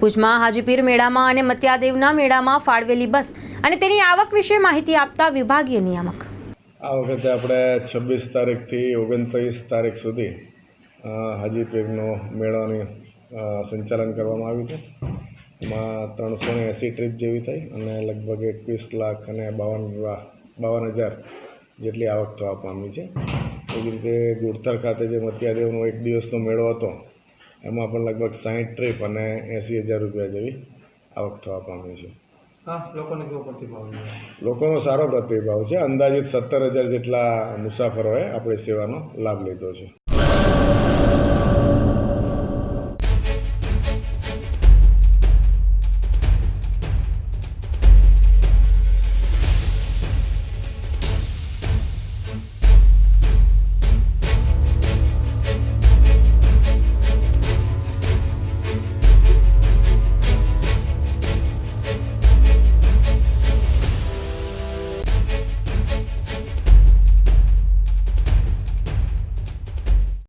ભુજમાં હાજીપીર મેળામાં અને મત્યાદેવના મેળામાં ફાળવેલી બસ અને તેની આવક વિશે માહિતી આપતા વિભાગીય નિયામક. આ વખતે આપણે 26 તારીખથી 29 તારીખ સુધી હાજીપીરનો મેળાની સંચાલન કરવામાં આવ્યું છે. એમાં 380 ટ્રીપ જેવી થઈ અને લગભગ 21 લાખ અને 52,000 જેટલી આવક થવા પામી છે. એવી રીતે ગુડથર ખાતે જે મત્યાદેવનો એક દિવસનો મેળો હતો એમાં પણ લગભગ 60 ટ્રીપ અને 80,000 રૂપિયા જેવી આવક થવા પામી છે. લોકોનો સારો પ્રતિભાવ છે. અંદાજિત 17,000 જેટલા મુસાફરોએ આપણી સેવાનો લાભ લીધો છે.